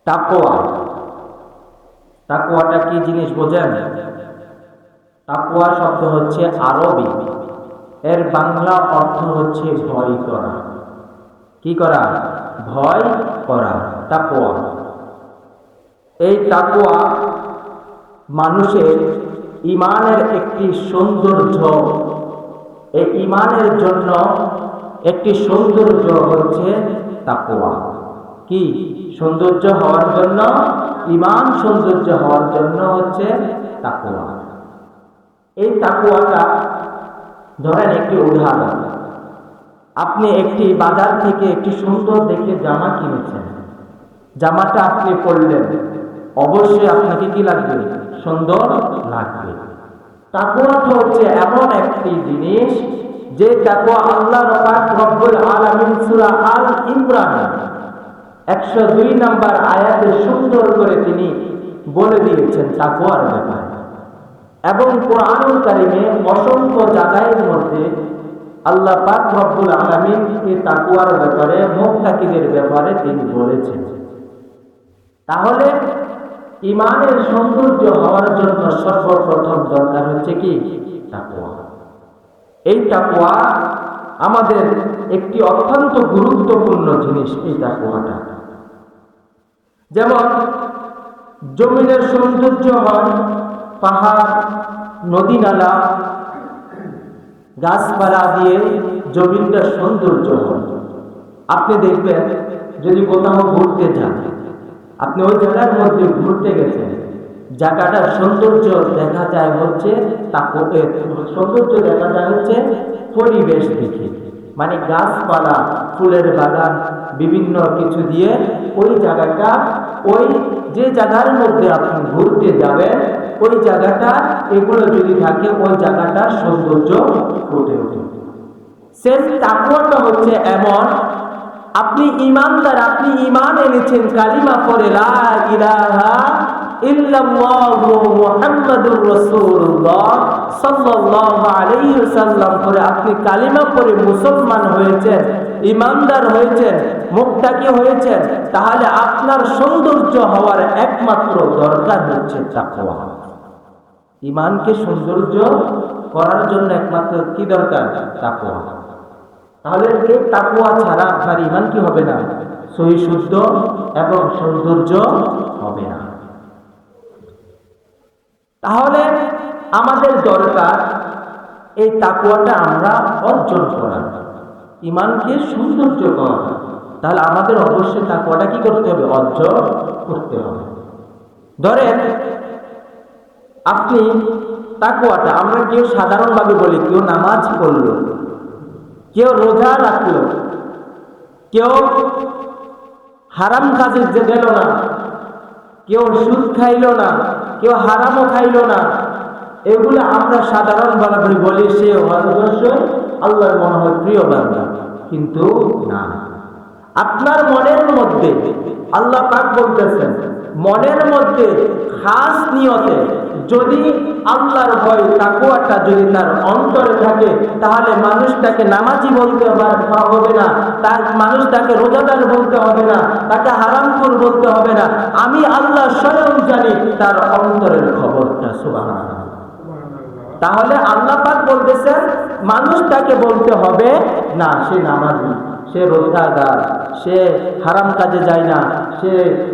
তাকওয়া, তাকওয়াটা কি জিনিস বোঝেন? তাকওয়া শব্দ হচ্ছে আরবি, এর বাংলা অর্থ হচ্ছে ভয় করা। কি করা? ভয় করা, তাকওয়া। এই তাকওয়া মানুষের ঈমানের একটি সৌন্দর্য। এই ঈমানের জন্য একটি সৌন্দর্য হচ্ছে তাকওয়া। কি সৌন্দর্য হওয়ার জন্য? ঈমান সৌন্দর্য হওয়ার জন্য হচ্ছে তাকওয়া। এই তাকওয়াটা ধরেন একটি উদাহরণ, আপনি একটি বাজার থেকে একটি সুন্দর দেখে জামা কিনেছেন, জামাটা আপনি পরলেন, অবশ্যই আপনাকে কি লাগবে? সুন্দর লাগবে। তাকওয়াটা হচ্ছে এমন একটি জিনিস যে তাকওয়া আল্লাহ পাক রব্বুল আলামিন সূরা আল ইমরান 102 নম্বর আয়াতে সুন্দর করে তিনি বলে দিয়েছেন তাকওয়ার ব্যাপারে। এবং কোরআনুল কারীমে অসংখ্য জায়গার মধ্যে আল্লাহ পাক রব্বুল আলামিন এই তাকওয়ার ব্যাপারে, মুত্তাকিদের ব্যাপারে তিনি বলেছেন। তাহলে ঈমানের সৌন্দর্য হওয়ার জন্য সর্বপ্রথম দরকার হচ্ছে কি? তাকওয়া। এই তাকওয়া আমাদের একটি অত্যন্ত গুরুত্বপূর্ণ জিনিস। এই তাকওয়াটা যেমন জমিনের সৌন্দর্য হয় পাহাড়, নদী নালা, গাছপালা দিয়ে জমিনটা সৌন্দর্য হয়। আপনি দেখবেন যদি কোথাও ঘুরতে যান, আপনি ওই জায়গার মধ্যে ঘুরতে গেছেন, জায়গাটার সৌন্দর্য দেখা যায় হচ্ছে সৌন্দর্য দেখা যায় হচ্ছে পরিবেশ দেখে, মানে গাছপালা, ফুলের বাগান, বিভিন্ন কিছু দিয়ে ওই জায়গাটা, ওই যে জায়গার মধ্যে আপনি ঘুরতে যাবেন ওই জায়গাটা, এগুলো যদি থাকে ওই জায়গাটার সৌন্দর্য ফুটে ওঠে। শেষ তাকওয়াটা হচ্ছে এমন, আপনি ঈমানদার, আপনি ঈমান এনেছেন, কালিমা পড়ে লা ইলাহা ইল্লাল্লাহু মুহাম্মাদুর রাসূলুল্লাহ সাল্লাল্লাহু আলাইহি ওয়াসাল্লাম করে আপনি কালিমা পড়ে মুসলমান হয়েছেন, ঈমানদার হয়েছেন, মুত্তাকি হয়েছেন, তাহলে আপনার সৌন্দর্য হওয়ার একমাত্র দরকার হচ্ছে তাকওয়া। ঈমানকে সৌন্দর্য করার জন্য একমাত্র কি দরকার? তাকওয়া। তাহলে এই তাকওয়া ছাড়া আপনার ঈমান কি হবে না? সহি শুদ্ধ এবং সৌন্দর্য হবে না। তাহলে আমাদের দরকার এই তাকওয়াটা আমরা অর্জন করা, ঈমানকে সৌন্দর্য করা। তাহলে আমাদের অবশ্যই তাকওয়াটা কি করতে হবে? অর্জন করতে হবে। ধরেন আপনি তাকওয়াটা, আমরা কেউ সাধারণভাবে বলি, কেউ নামাজ পড়লো, কেউ রোজা রাখলো, কেউ হারাম কাজে যে গেল না, কেউ সুদ খাইল না, কেউ হারামও খাইল না, এগুলো আমরা সাধারণভাবে বলি সে অবশ্যই আল্লাহর মনে হয় প্রিয় বান্দা। কিন্তু না, আপনার মনের মধ্যে আল্লাহ পাক বলতেছেন, মনের মধ্যে খাস নিয়তে যদি আল্লাহর ভয়, তাকওয়াটা যদি তার অন্তরে থাকে, তাহলে মানুষটাকে নামাজি বলতে হবে না, তার মানুষটাকে রোজাদার বলতে হবে না, তাকে হারামখোর বলতে হবে না। আমি আল্লাহ স্বয়ং জানি তার অন্তরের খবরটা। সুবহানাল্লাহ। তাহলে আল্লাহ পাক বলতেছেন মানুষটাকে বলতে হবে না সে নামাজি, সে রোজাদার, সে হারাম কাজে যায় না, সে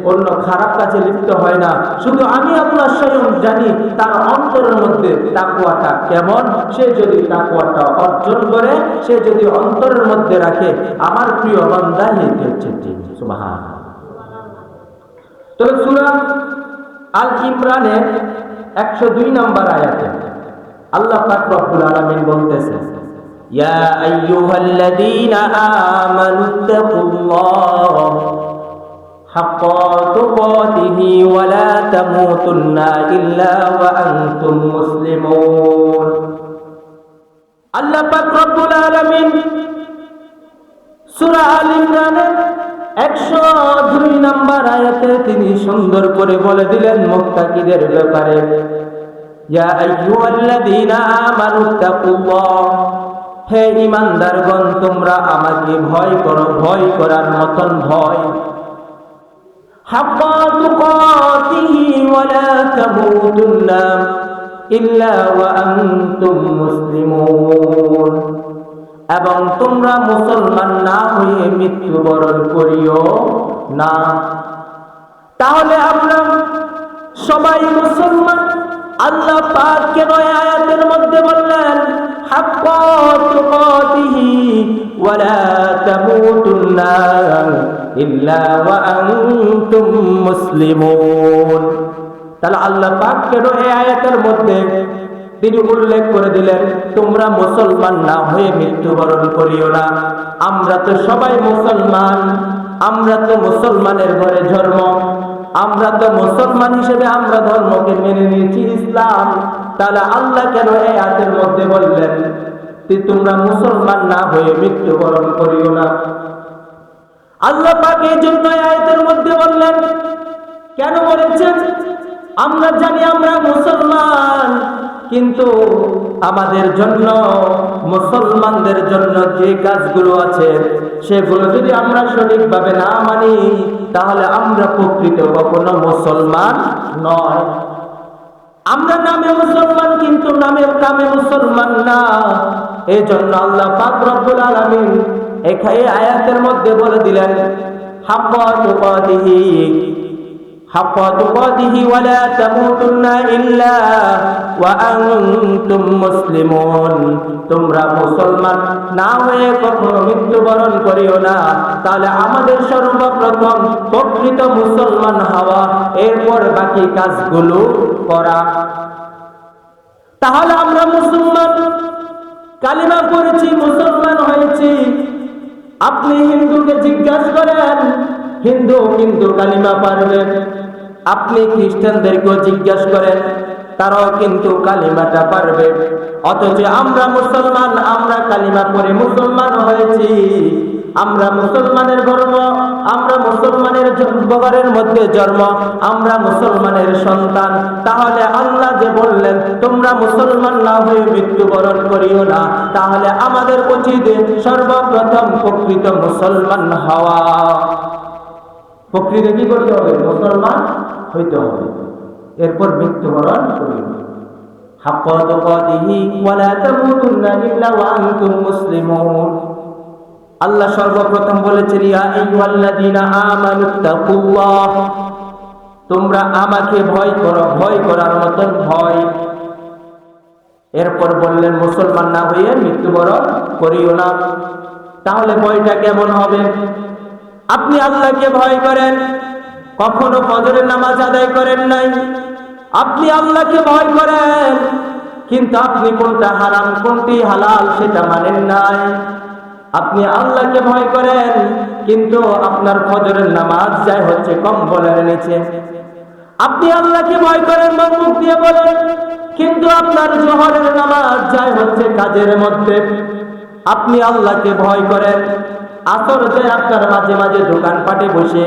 অন্য খারাপ কাজে লিপ্ত হয় না। শুধু আমি আল্লাহ স্বয়ং জানি তার অন্তরের মধ্যে তাকওয়াটা কেমন। সে যদি তাকওয়াটা অর্জন করে, সে যদি অন্তরের মধ্যে রাখে, আমার প্রিয় বান্দা হচ্ছে ঠিক। সুবহানাল্লাহ। তবে সূরা আল ইমরানের 102 নম্বর আয়াতে আল্লাহ পাক রব্বুল আলামিন বলতেছেন, ইয়া আইয়ুহাল্লাযীনা আমানুত্তাকুল্লাহ হাক্কা তুকাতিহি ওয়া লা তামুতুন্না ইল্লা ওয়া আনতুম মুসলিমুন। আল্লাহ পাক রব্বুল আলামিন সূরা আল ইমরানের 102 নম্বর আয়াতে তিনি সুন্দর করে বলে দিলেন মুত্তাকিদের ব্যাপারে, ইয়া আইয়ুহাল্লাযীনা আমানুত্তাকুল্লাহ, হে ঈমানদারগণ তোমরা আমাকে ভয় করো, ভয় করার মতন ভয়। হাক্কা তুকাতিহি ওয়া লা তামুতুন্না ইল্লা ওয়া আনতুম মুসলিমুন, এবং তোমরা মুসলমান না হয়ে মৃত্যুবরণ করিও না। তাহলে আমরা সবাই মুসলমান। আল্লাহ পাক কেন আয়াতের মধ্যে বললেন হাক্কা তুকাতিহি ওয়া লা তামুতুন্না ইল্লা ওয়া আনতুম মুসলিমুন? তাহলে আল্লাহ পাক কেন এই আয়াতের মধ্যে তিনি উল্লেখ করে দিলেন তোমরা মুসলমান না হয়ে মৃত্যুবরণ করিও না? আমরা তো সবাই মুসলমান, আমরা তো মুসলমানের ঘরে জন্ম, আমরা তো মুসলমান হিসেবে আমরা ধর্মকে মেনে নিয়েছি ইসলাম। তাহলে আল্লাহ কেন এই আয়াতের মধ্যে বললেন তোমরা মুসলমান না হয়ে মৃত্যুবরণ করিও না? আল্লাহ পাক এই জন্য আয়াতের মধ্যে বললেন, কেন বলেছেন? আমরা জানি আমরা মুসলমান, কিন্তু আমাদের জন্য, মুসলমানদের জন্য যে কাজগুলো আছে সেগুলো যদি আমরা সঠিকভাবে না মানি তাহলে আমরা প্রকৃত কখনো মুসলমান নয়। আমরা নামে মুসলমান কিন্তু নামে কামে মুসলমান না। এই জন্য আল্লাহ পাক রব্বুল আলামিন এই আয়াতের মধ্যে বলে দিলেন হাক্কা তুকাতিহি হাক্কা তুকাতিহি ওয়া লা তামুতুন্না ইল্লা ওয়া আনতুম মুসলিমুন, তোমরা মুসলমান না হয়ে কখনো মৃত্যুবরণ করিও না। তাহলে আমাদের সর্বপ্রথম প্রকৃত মুসলমান হওয়া, এরপর বাকি কাজগুলো করা। তাহলে আমরা মুসলমান, কালিমা পড়েছি, মুসলমান হয়েছি। আপনি হিন্দুকে জিজ্ঞাসা করেন, হিন্দু কিন্তু কালিমা পারবে। আপনি খ্রিস্টানদেরকেও জিজ্ঞাসা করেন, তারাও কিন্তু কালিমাটা পারবে। অথচ আমরা মুসলমান, আমরা কালিমা পড়ে মুসলমান হয়েছি। আমরা মুসলমানের ধর্ম, আমরা মুসলমানের ঘরের মধ্যে জন্ম, আমরা মুসলমানের সন্তান। তাহলে আল্লাহ যে বললেন তোমরা মুসলমান না হয়ে মৃত্যুবরণ করিও না, তাহলে আমাদের উচিত সর্বপ্রথম প্রকৃত মুসলমান হওয়া। প্রকৃত কি করতে হবে? মুসলমান হইতে হবে, এরপর মৃত্যুবরণ করিও। হাক্কা তুকাতিহি ওয়া লা তামুতুন্না ইল্লা ওয়া আনতুম মুসলিমুন। আল্লাহ সর্বপ্রথম বলেছেন ইয়া আইয়ুহাল্লাযীনা আমানুত্তাকুল্লাহ, তোমরা আমাকে ভয় করো, ভয় করার মতন ভয়। এরপর বললেন মুসলমান না হয়ে মৃত্যুবরণ করিও না। তাহলে ভয়টা কেমন হবে? আপনি আল্লাহকে ভয় করেন, কখনো ফজরের নামাজ আদায় করেন নাই। আপনি আল্লাহকে ভয় করেন, কিন্তু আপনি কোনটা হারাম কোনটি হালাল সেটা মানেন নাই। আপনি আল্লাহকে ভয় করেন, কিন্তু আপনার ফজরের নামাজ যায় হচ্ছে কম্বলের নিচে। আপনি আল্লাহকে ভয় করেন, মুখ দিয়ে বলেন, কিন্তু আপনার জোহরের নামাজ যায় হচ্ছে কাজের মধ্যে। আপনি আল্লাহকে ভয় করেন, আসর যায় আপনার মাঝে মাঝে দোকানপাটে বসে।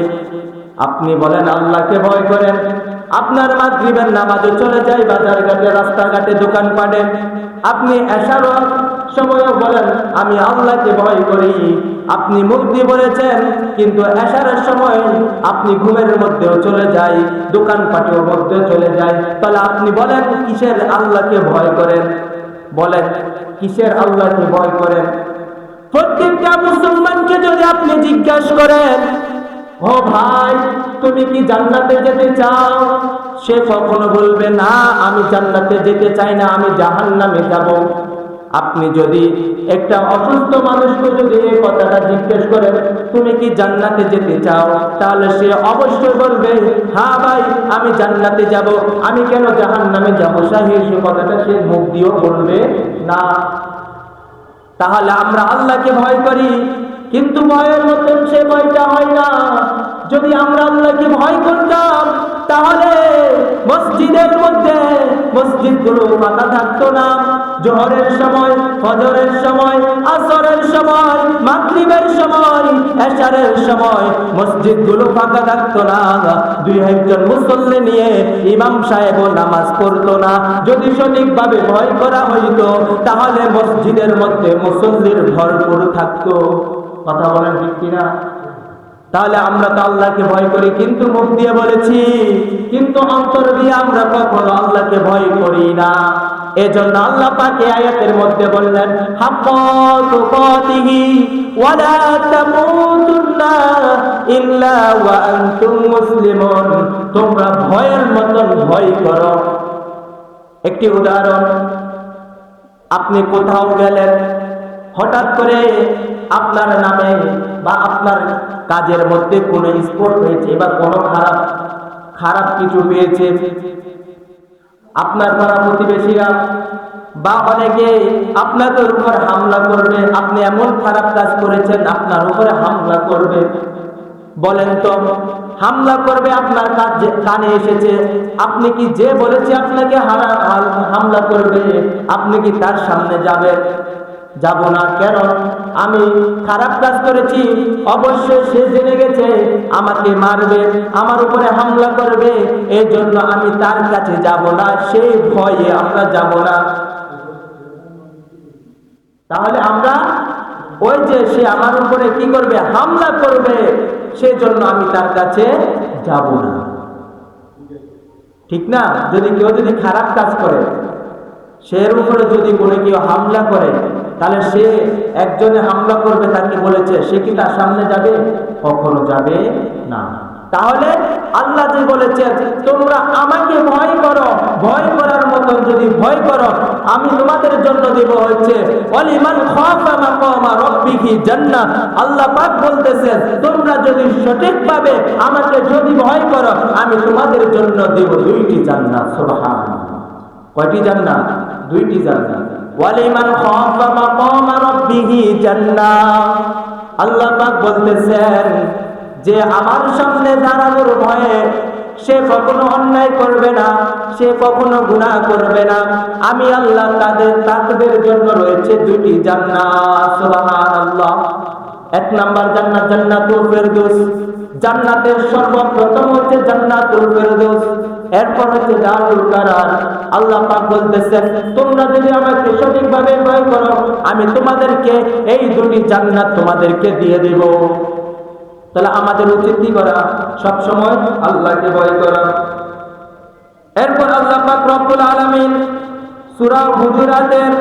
আপনি বলেন আল্লাহকে ভয় করেন, আপনার মাগরিবের নামাজে চলে যায় বাজার ঘাটে, রাস্তাঘাটে, দোকানপাটে। আপনি এশার সময়ও বলেন আমি আল্লাহকে ভয় করি। আপনি মুখ দিয়ে বলেছেন, কিন্তু এশারের সময় আপনি ঘুমের মধ্যেও চলে যায়, দোকানপাটের মধ্যেও চলে যায়। তাহলে আপনি বলেন কিসের আল্লাহকে ভয় করেন? বলেন কিসের আল্লাহকে ভয় করেন? প্রত্যেকটা মুসলমানকে যদি আপনি জিজ্ঞাসা করেন, ও ভাই তুমি কি জান্নাতে যেতে চাও? সে কখনো বলবে না আমি জান্নাতে যেতে চাই না, আমি জাহান্নামে যাব। আপনি যদি একটা অসুস্থ মানুষকে যদি এই কথাটা জিজ্ঞেস করেন তুমি কি জান্নাতে যেতে চাও, তাহলে সে অবশ্যই বলবে হ্যাঁ ভাই আমি জান্নাতে যাব, আমি কেন জাহান্নামে যাব? সেই কথাটা সে মুখ দিয়েও বলবে না। তাহলে আমরা আল্লাহকে ভয় করি, কিন্তু ভয়ের মতন সে ভয়টা হয় না। যদি আমরা আল্লাহকে ভয় করতাম তাহলে মসজিদের মধ্যে মসজিদগুলো ফাঁকা থাকতো না। জোহরের সময়, ফজরের সময়, আসরের সময়, মাগরিবের সময়, এশারের সময় মসজিদগুলো ফাঁকা থাকতো না। দুই একজন মুসল্লি নিয়ে ইমাম সাহেবও নামাজ পড়তো না। যদি সঠিকভাবে ভয় করা হইতো তাহলে মসজিদের মধ্যে মুসল্লির ভরপুর থাকতো। কথা বলেন ঠিক কিনা? তাহলে আমরা তো আল্লাহকে ভয় করি, কিন্তু মুখ দিয়ে বলেছি, কিন্তু অন্তর দিয়ে আমরা কখনো আল্লাহকে ভয় করি না। এজন্য আল্লাহ পাক এই আয়াতের মধ্যে বললেন, হাক্কা তুকাতিহি ওয়া লা তামুতুন্না ইল্লা ওয়া আনতুম মুসলিমুন। তোমরা ভয়ের মতন ভয় করো। একটি উদাহরণ, আপনি কোথাও গেলেন, হঠাৎ করে আপনার নামে বা আপনার কাজের মধ্যে কোনো স্পট হয়েছে বা কোনো খারাপ কিছু পেয়েছে, আপনার পাড়া প্রতিবেশীরা বা অনেকে আপনাদের উপর হামলা করবে। আপনি এমন খারাপ কাজ করেছেন, আপনার উপরে হামলা করবে। বলেন তো, হামলা করবে, আপনার কানে এসেছে, আপনি কি যে বলেছে আপনাকে হামলা করবে, আপনি কি তার সামনে যাবেন? যাব না। কেন? আমি খারাপ কাজ করেছি, অবশ্যই সে জেনে গেছে আমাকে মারবে, আমার উপরে হামলা করবে, এই জন্য আমি তার কাছে যাব না, সেই ভয়ে আমরা যাব না। তাহলে আমরা ওই যে সে আমার উপরে কি করবে, হামলা করবে, সেজন্য আমি তার কাছে যাব না। ঠিক না? যদি খারাপ কাজ করে, সের উপরে যদি কোনো কেউ হামলা করে, তাহলে সে একজনে হামলা করবে, তাকে বলেছে, সে কি তার সামনে যাবে? কখনো যাবে না। তাহলে আল্লাহ যে বলেছেন তোমরা আমাকে ভয় করো, ভয় করার মতন যদি ভয় করো, আমি তোমাদের জন্য দেব হচ্ছে ওয়ালিমান খাফা মাকামা রাব্বিহি জান্নাহ। আল্লাহ পাক বলতেছেন তোমরা যদি সঠিকভাবে আমাকে যদি ভয় করো, আমি তোমাদের জন্য দেব 2টি জান্নাত। সুবহানাল্লাহ। কয়টি জান্নাত? 2টি জান্নাত। ওয়ালিমান খাফা মাকামা রাব্বিহি জান্নাহ। আল্লাহ পাক বলতেছেন যে আমার সামনে দাঁড়ানোর ভয়ে সে কখনো অন্যায় করবে না, সে কখনো গুনাহ করবে না। আমি আল্লাহ তাদের জন্য রয়েছে 2টি জান্নাত। সুবহানাল্লাহ। 1 নাম্বার জান্নাত জান্নাতুল ফেরদৌস। জান্নাতের সর্বপ্রথম হচ্ছে জান্নাতুল ফেরদৌস, এরপর হচ্ছে দারুল কারার। আল্লাহ পাক বলতেছেন তোমরা যদি আমাকে সঠিকভাবে ভয় করো, আমি তোমাদেরকে এই 2টি জান্নাত তোমাদেরকে দিয়ে দেব। তাহলে আমাদের উচিত কি করা? সব সময় আল্লাহকে ভয় করা। এরপর আল্লাহ পাক রব্বুল আলামিন সূরা হুজুরাতের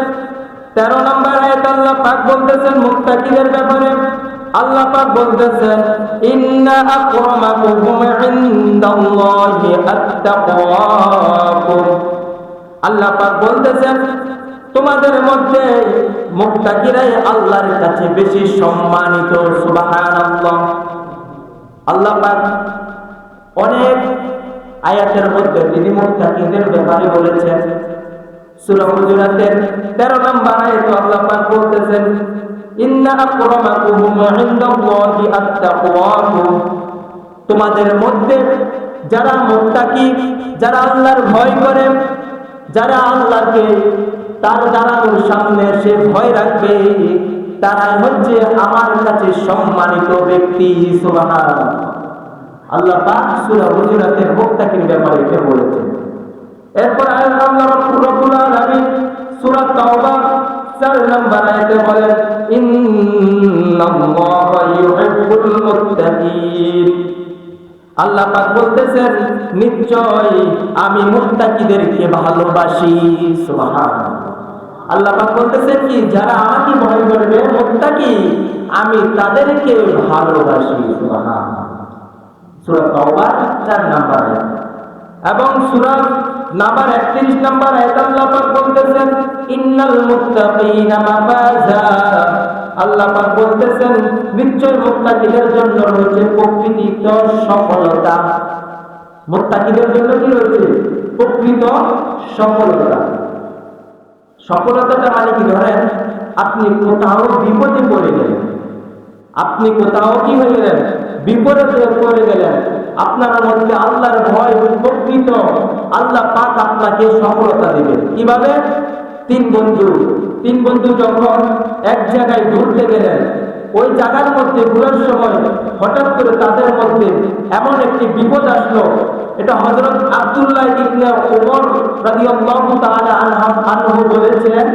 13 নম্বর আয়াত আল্লাহ পাক বলতেছেন মুত্তাকিদের ব্যাপারে। আল্লাহ পাক বলতেছেন ইন্না আকরামাকুম ইনদাল্লাহি আত্তাকওয়াকুম। আল্লাহ পাক বলতেছেন তোমাদের মধ্যে মুত্তাকিরাই আল্লাহর কাছে বেশি সম্মানিত। সুবহানাল্লাহ। আল্লাহ পাক অনেক আয়াতের মধ্যে তিনি মুত্তাকিদের ব্যাপারে বলেছেন। সূরা হুজুরাতের 13 নম্বর আয়াতে আল্লাহ পাক বলতেছেন ইন্না আকরামাকুম ইনদাল্লাহি আত্তাকওয়াকুম। তোমাদের মধ্যে যারা মুত্তাকি, যারা আল্লাহর ভয় করে, যারা আল্লাহকে তার দাঁড়ানোর সামনে সে ভয় রাখবে, তারাই হচ্ছে আমার কাছে সম্মানিত ব্যক্তি। সুবহানাল্লাহ। আল্লাহ পাক সূরা হুজুরাতের মুত্তাকির ব্যাপারে এটা বলেছেন। এরপর আল্লাহ রাব্বুল আলামিন সূরা তাওবা 4 নম্বর আয়াতে বলেন ইন্নাল্লাহা ইউহিব্বুল মুত্তাকিন। আল্লাহ পাক বলতেছেন নিশ্চয় আমি মুত্তাকিদেরকে ভালোবাসি। সুবহানাল্লাহ। আল্লাহ পাক বলতেছেন কি, যারা আমাকে ভয় করবে মুত্তাকি, আমি তাদেরকে ভালোবাসি। সুবহানাল্লাহ। সূরা তাওবা 4 নম্বর আয়াত এবং সূরা নাম্বার 31 নম্বর আয়াত আল্লাহ পাক বলতেছেন ইন্নাল মুত্তাকিনা মাফাজা। আল্লাহ পাক বলতেছেন নিশ্চয় মুত্তাকিদের জন্য রয়েছে প্রকৃত সফলতা। মুত্তাকিদের জন্য কি রয়েছে? প্রকৃত সফলতা। সফলতাটা মানে কি? ধরেন আপনি কোথাও বিপদে পড়ে গেলেন, আপনি কোথাও কি হয়ে গেলেন? বিপদে পড়ে গেলেন, আপনার মধ্যে আল্লাহর ভয় প্রকৃত, আল্লাহ পাক আপনাকে সফলতা দিবেন। কিভাবে? 3 বন্ধু যখন এক জায়গায় ঘুরতে গেলেন, ওই জায়গার মধ্যে ঘোরার সময় হঠাৎ করে তাদের মধ্যে এমন একটি বিপদ আসলো। এটা হযরত আব্দুল্লাহ ইবনে ওমর রাদিয়াল্লাহু তাআলা আনহু বলেছেন,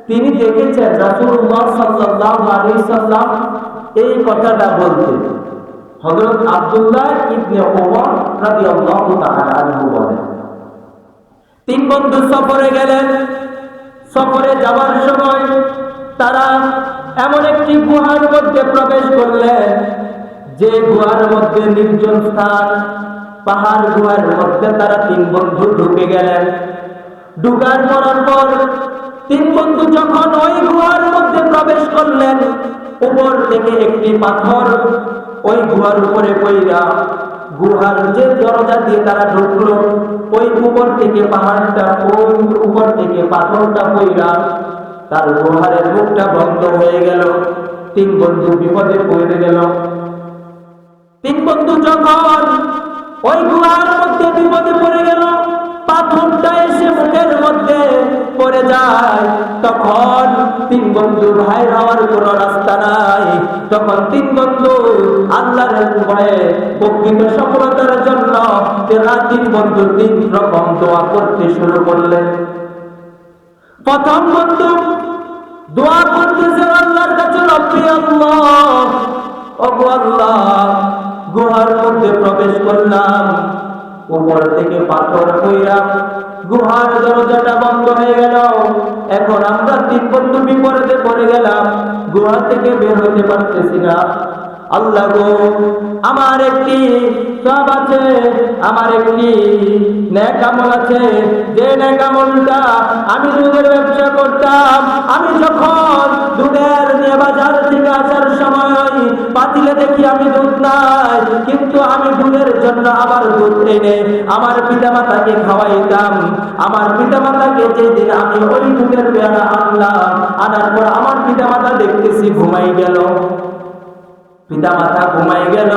তিনি দেখেছেন রাসূলুল্লাহ সাল্লাল্লাহু আলাইহি সাল্লাম এই কথাটা বলতে। হযরত আব্দুল্লাহ ইবনে ওমর রাদিয়াল্লাহু তাআলা আনহু বলেন, তিন বন্ধু সফরে গেলেন। সফরে যাওয়ার সময় তারা এমন একটি গুহার মধ্যে প্রবেশ করলেন, যে গুহার মধ্যে নির্জন স্থান, পাহাড় গুহার মধ্যে তারা তিন বন্ধু ঢুকে গেলেন। ঢুকার পর তিন বন্ধু যখন ওই গুহার মধ্যে প্রবেশ করলেন, উপর থেকে একটি পাথর ওই গুহার উপরে পড়া, গুহার যে দরজা দিয়ে তারা ঢুকলো, ওই উপর থেকে পাহাড়টা, ওই উপর থেকে পাথরটা পড়া তার গুহারের মুখটা বন্ধ হয়ে গেল। তিন বন্ধু বিপদে পড়ে গেল। তিন বন্ধু যখন ওই গুহার মধ্যে বিপদে পড়ে গেল, পাথরটা এসে মুখের মধ্যে পড়ে যায়, তখন তিন বন্ধু ভাই হওয়ার কোন রাস্তা নাই। তখন তিন বন্ধু আল্লাহর ভয়ে প্রকৃত সফলতার জন্য তিন বন্ধু তিন রকম দোয়া করতে শুরু করলেন। প্রথম বন্ধু দোয়া করতেছে আল্লাহর কাছে, রব্বি আল্লাহ, ওগো আল্লাহ, গুহার মধ্যে প্রবেশ করলাম, উপর থেকে পাথর পড়া গুহার দরজাটা বন্ধ হয়ে গেল। এখন আমরা তিন বন্ধু বিপদে পড়ে গেলাম, গুহা থেকে বের হতে পারতেছি না। আল্লাহ গো, আমার একটি সব আছে, আমার একটি নেক আমল আছে, যে নেক আমলটা আমি দুধের ব্যবসা করতাম। আমি যখন দুধের নিয়ে বাজার থেকে আসার সময় পাতিলে দেখি আমি দুধ নাই, কিন্তু আমি দুধের জন্য আবার দুধ এনে আমার পিতামাতাকে খাওয়াইতাম। আমার পিতামাতাকে যেদিন আমি ওই দুধের পেয়ারা আনলাম, আনার পর আমার পিতামাতা দেখতেছি ঘুমাই গেল। পিতামাতা ঘুমাই গেল,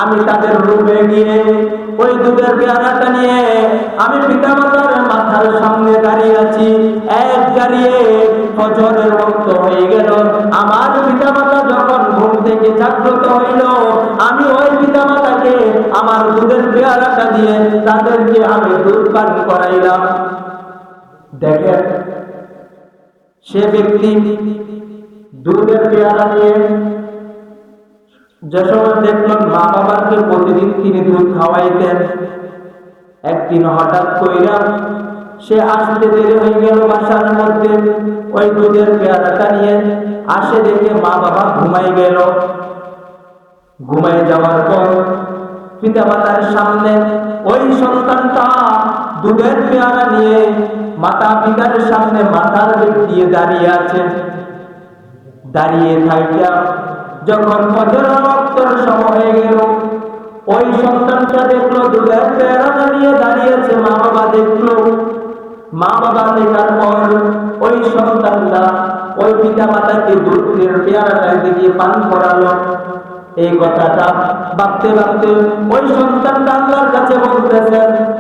আমি তাদের রুমে গিয়ে ওই দুধের পেয়ারাটা নিয়ে আমি পিতামাতার মাথার সামনে দাঁড়িয়ে আছি। এক দাঁড়িয়ে ফজরের ওয়াক্ত হয়ে গেল। আমার পিতামাতা যখন ঘুম থেকে জাগ্রত হইল, আমি ওই পিতামাতাকে আমার দুধের পেয়ারাটা দিয়ে তাদেরকে আমি দুধ পান করাইলাম। দেখেন, সে ব্যক্তি দুধের পেয়ারা নিয়ে যে সময় দেখলেন মা বাবাকে প্রতিদিন তিনি দুধ খাওয়াইতেন, একদিন হঠাৎ কইরা সে আসতে দেরি হয়ে গেল বাসার মধ্যে, ওই দুধের পেয়ারাটা নিয়ে আসে, দেখে মা বাবা ঘুমাই গেল। ঘুমাই যাওয়ার পর পিতা মাতার সামনে ওই সন্তানটা দুধের পেয়ারা নিয়ে মাতা পিতার সামনে মাথার দিক দিয়ে দাঁড়িয়ে আছে। দাঁড়িয়ে থাইকা যখন ফজরের ওয়াক্তের সময় হয়ে গেল, ওই সন্তানটা দেখলো দুধের পেয়ারা নিয়ে দাঁড়িয়েছে। মা বাবা দেখলো, মা বাবা দেখার পর ওই সন্তানটা ওই পিতা মাতাকে দুধের পেয়ারাটা দিয়ে পান করালো। এই কথাটা ভাবতে ভাবতে ওই সন্তানটা আল্লাহর কাছে বলতেছে,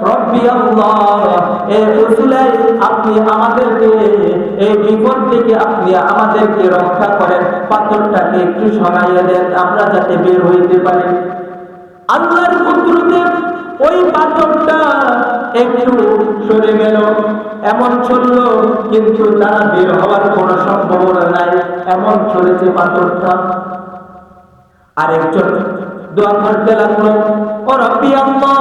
রব্বি আল্লাহ, এই রাসূলে আপনি আমাদেরকে এই বিপদ থেকে আপনি আমাদেরকে রক্ষা করেন, পাথরটাকে একটু সরাইয়া দেন, আমরা যাতে বের হইতে পারি। আল্লাহর কুদরতে ওই পাথরটা একটু সরে গেল, এমন চলল, কিন্তু তারা বের হওয়ার কোনো সম্ভাবনা নাই, এমন চলেছে পাথরটা। আরেকজন দোয়া করতে লাগলো, ও রব্বি আল্লাহ,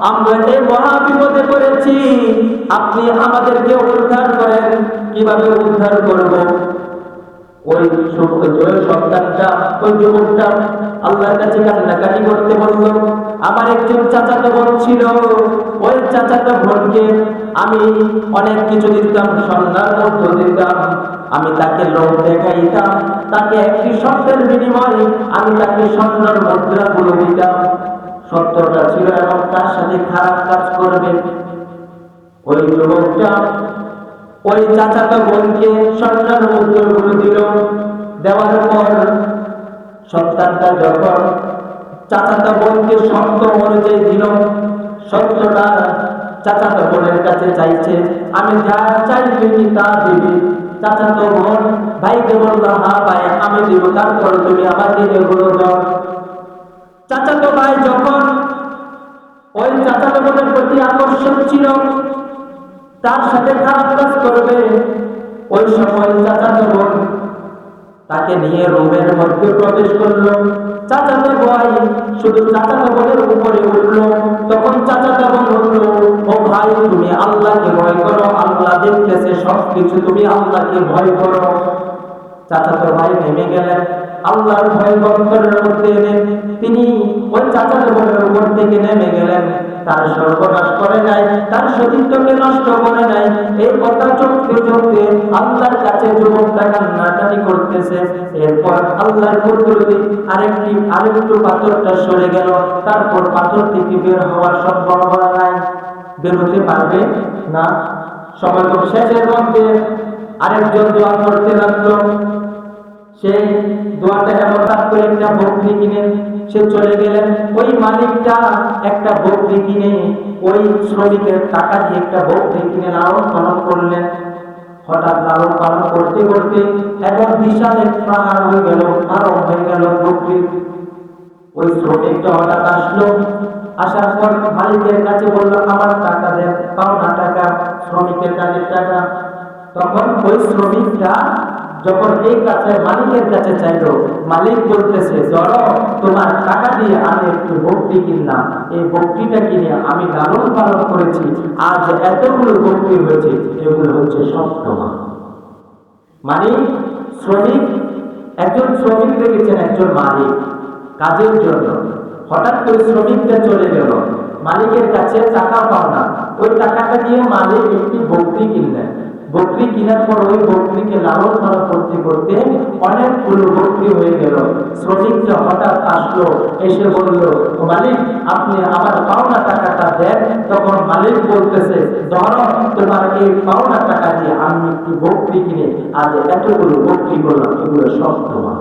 আমরা এই মহা বিপদে পড়েছি, আপনি আমাদেরকে উদ্ধার করেন। কিভাবে উদ্ধার করব? ওই সন্তানটা, ওই যুবকটা আল্লাহর কাছে কান্নাকাটি করতে বলল, আমার একজন চাচাতো বোন ছিল, ওই চাচাতো বোনকে আমি অনেক কিছু দিতাম, স্বর্ণের মধ্য দিতাম, আমি তাকে লোভ দেখাইতাম, তাকে একটি শর্তের বিনিময়ে আমি তাকে স্বর্ণের মুদ্রাগুলো দিতাম। সত্যটা ছিল এবং তার সাথে খারাপ কাজ করবে। ওই যুবকটা ওই চাচাতো বোনকে স্বর্ণের মুদ্রাগুলো দিল। দেওয়ার পর সন্তানটা যখন চাচাতো বোনকে শর্ত অনুযায়ী দিল, সত্যটা চাচাতো বোনের কাছে চাইছে, আমি যা চাইবি তা দিবি। চাচাতো বোন ভাইকে বলল, হ্যাঁ ভাই আমি দিব, তারপর তুমি আমাকে এগুলো দাও। চাচাতো ভাই যখন ওই চাচাতো বোনের প্রতি আকর্ষণ ছিল, তার সাথে খারাপ কাজ করবে, ওই সময় চাচাতো বোন তাকে নিয়ে রুমের মধ্যে প্রবেশ করলো। চাচাতো ভাই শুধু চাচাতো বোনের উপরে উঠলো। তখন চাচাতো বোন বলল, ও ভাই তুমি আল্লাহকে ভয় করো, আল্লাহ দেখতেছে সবকিছু, তুমি আল্লাহকে ভয় করো। চাচাতো ভাই নেমে গেলেন। আল্লাহর ভয় অন্তরের মধ্যে এনে তিনি ওই চাচাতো বোনের উপর থেকে নেমে গেলেন। তার সর্বনাশ করে নাই, তার সতীত্বকে নষ্ট করে নাই। এই কথা চলতে চলতে আল্লাহর কাছে যুবকটা কান্নাকাটি করতেছে। এরপর আল্লাহর কুদরতে আরেকটু পাথরটা সরে গেল। তারপর পাথর থেকে বের হওয়ার সম্ভাবনা নাই, বেরোতে পারবে না। সময় শেষের মধ্যে আরেকজন দোয়া করতে লাগলো। সেই দোয়াটা এমন করে একটা বকরি কিনে সে চলে গেলেন। ওই মালিকটা একটা বকরি কিনে ওই শ্রমিকের টাকা দিয়ে একটা বকরি কিনে লালন পালন করলেন। হঠাৎ লালন পালন করতে করতে এখন বিশাল এক পাহাড় হয়ে গেল, আরো হয়ে গেল বকরি। ওই শ্রমিকটা হঠাৎ আসলো। আসার পর মালিকের কাছে বলল, আমার টাকা দেন, পাওনা টাকা, শ্রমিকের কাজের টাকা। তখন ওই শ্রমিকটা যখন এই কাছে মালিকের কাছে চাইলো, মালিক বলতেছে, ধরো তোমার টাকা দিয়ে আমি একটু বকরি কিনলাম, এই বকরিটা কিনে আমি লালন পালন করেছি, আজ এতগুলো বকরি হয়েছে, এগুলো হচ্ছে সব তোমার। মানে শ্রমিক, একজন শ্রমিক রেখেছেন একজন মালিক কাজের জন্য। হঠাৎ করে শ্রমিকটা চলে গেল, মালিকের কাছে টাকা পাওনা। ওই টাকাটা দিয়ে মালিক একটি বকরি কিনলেন। বকরি কেনার পর ওই বকরিকে লালন পালন করতে করতে অনেকগুলো বকরি হয়ে গেল। শ্রমিকটা হঠাৎ আসলো, এসে বলল, মালিক আপনি আমার পাওনা টাকাটা দেন। তখন মালিক বলতেছে, ধরো তোমার এই পাওনা টাকা দিয়ে আমি একটি বকরি কিনে আজ এতগুলো বকরি করলাম, এগুলো সব তোমার।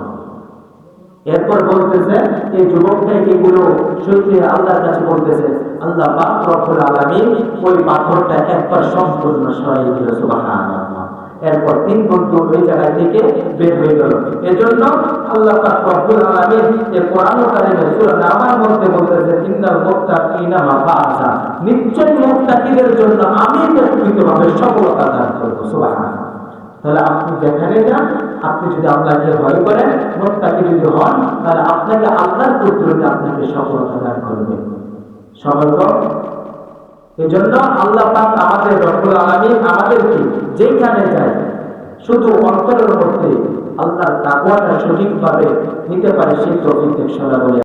এরপর বলতেছে এই যুবকটা এগুলো সত্যি আল্লাহর কাছে বলতেছে, আল্লাহ পাক রব্বুল আলামিন ওই পাথরটা একবার সম্পূর্ণ সরাই দিল, সুবহানাল্লাহ। এরপর তিন বন্ধু ওই জায়গা থেকে বের হয়ে গেল। এজন্য আল্লাহ পাক রব্বুল আলামিন এই কোরআন কারীমের সূরা নামার মধ্যে বলতেছে, ইন্নাল মুত্তাকিনা মাফাজা, নিশ্চয়ই মুত্তাকিদের জন্য আমি প্রকৃতভাবে সফলতা দান করব, সুবহানাল্লাহ। তাহলে আপনি যেখানে যান, আপনি যদি আল্লাহকে ভয় করেন, মুত্তাকি যদি হন, তাহলে আপনাকে আল্লাহর কুদরতে আপনাকে সফলতা দান করবে। সফল। এজন্য আল্লাহ পাক আমাদের রব্বুল আলামিন আমাদেরকে যেখানে যায় শুধু অন্তরের মধ্যে আল্লাহর তাকওয়াটা সঠিকভাবে নিতে পারে, সেই তৌফিক সদা বলে।